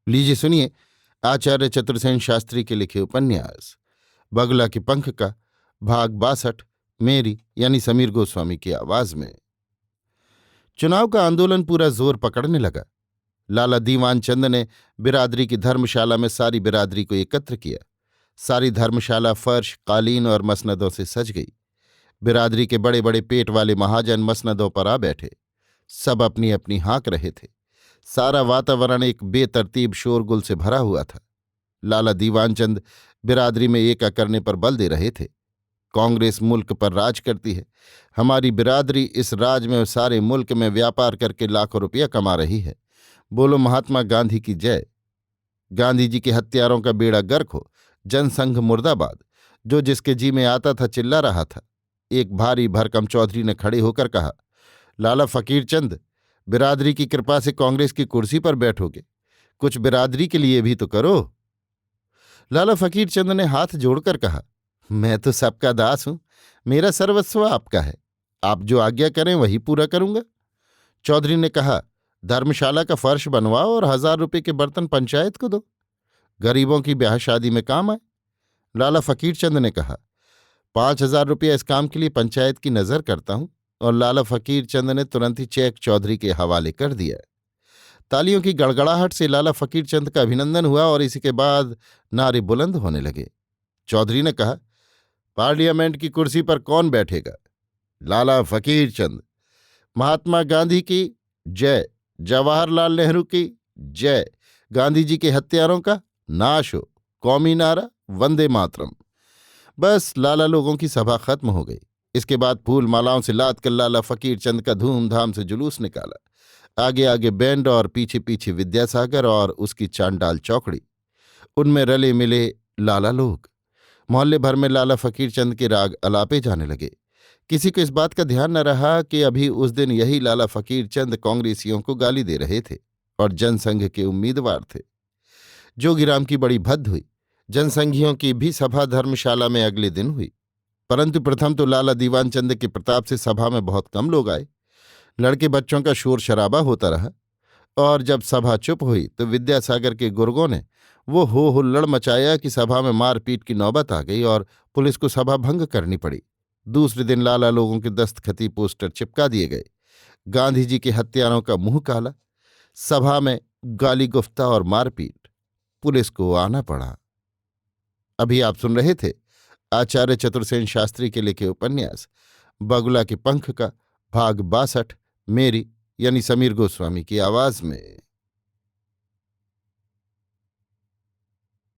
लीजिए सुनिए आचार्य चतुर्सेन शास्त्री के लिखे उपन्यास बगुला के पंख का भाग 62 मेरी यानी समीर गोस्वामी की आवाज में। चुनाव का आंदोलन पूरा जोर पकड़ने लगा। लाला दीवान चंद ने बिरादरी की धर्मशाला में सारी बिरादरी को एकत्र किया। सारी धर्मशाला फर्श, कालीन और मसनदों से सज गई। बिरादरी के बड़े बड़े पेट वाले महाजन मसनदों पर आ बैठे। सब अपनी अपनी हाँक रहे थे। सारा वातावरण एक बेतरतीब शोरगुल से भरा हुआ था। लाला दीवानचंद बिरादरी में एका करने पर बल दे रहे थे। कांग्रेस मुल्क पर राज करती है। हमारी बिरादरी इस राज में सारे मुल्क में व्यापार करके लाखों रुपया कमा रही है। बोलो महात्मा गांधी की जय। गांधी जी के हत्यारों का बेड़ा गर्क हो। जनसंघ मुर्दाबाद। जो जिसके जी में आता था चिल्ला रहा था। एक भारी भरकम चौधरी ने खड़े होकर कहा, लाला फकीर चंद, बिरादरी की कृपा से कांग्रेस की कुर्सी पर बैठोगे, कुछ बिरादरी के लिए भी तो करो। लाला फकीर चंद ने हाथ जोड़कर कहा, मैं तो सबका दास हूं, मेरा सर्वस्व आपका है, आप जो आज्ञा करें वही पूरा करूंगा। चौधरी ने कहा, धर्मशाला का फर्श बनवाओ और 1000 रुपये के बर्तन पंचायत को दो, गरीबों की ब्याह शादी में काम आए। लाला फकीर चंद ने कहा, 5000 रुपया इस काम के लिए पंचायत की नजर करता हूं। और लाला फकीर चंद ने तुरंत ही चेक चौधरी के हवाले कर दिया। तालियों की गड़गड़ाहट से लाला फकीर चंद का अभिनंदन हुआ और इसी के बाद नारे बुलंद होने लगे। चौधरी ने कहा, पार्लियामेंट की कुर्सी पर कौन बैठेगा? लाला फकीर चंद। महात्मा गांधी की जय। जवाहरलाल नेहरू की जय। गांधी जी के हत्यारों का नाश हो। कौमी नारा वंदे मातरम। बस लाला लोगों की सभा खत्म हो गई। इसके बाद फूल मालाओं से लाद कर लाला फकीर चंद का धूमधाम से जुलूस निकाला। आगे आगे बैंड और पीछे पीछे विद्यासागर और उसकी चांडाल चौकड़ी। उनमें रले मिले लाला लोग। मोहल्ले भर में लाला फकीर चंद के राग अलापे जाने लगे। किसी को इस बात का ध्यान न रहा कि अभी उस दिन यही लाला फकीर चंद कांग्रेसियों को गाली दे रहे थे और जनसंघ के उम्मीदवार थे। जोगीराम की बड़ी भद्द हुई। जनसंघियों की भी सभा धर्मशाला में अगले दिन हुई, परंतु प्रथम तो लाला दीवान चंद के प्रताप से सभा में बहुत कम लोग आए। लड़के बच्चों का शोर शराबा होता रहा और जब सभा चुप हुई तो विद्यासागर के गुर्गों ने वो हो हुल्लड़ मचाया कि सभा में मारपीट की नौबत आ गई और पुलिस को सभा भंग करनी पड़ी। दूसरे दिन लाला लोगों के दस्तखती पोस्टर चिपका दिए गए। गांधी जी के हत्यारों का मुंह काला। सभा में गाली गुफ्ता और मारपीट। पुलिस को आना पड़ा। अभी आप सुन रहे थे आचार्य चतुर्सेन शास्त्री के लिखे उपन्यास बगुला के पंख का भाग 62 मेरी यानी समीर गोस्वामी की आवाज में।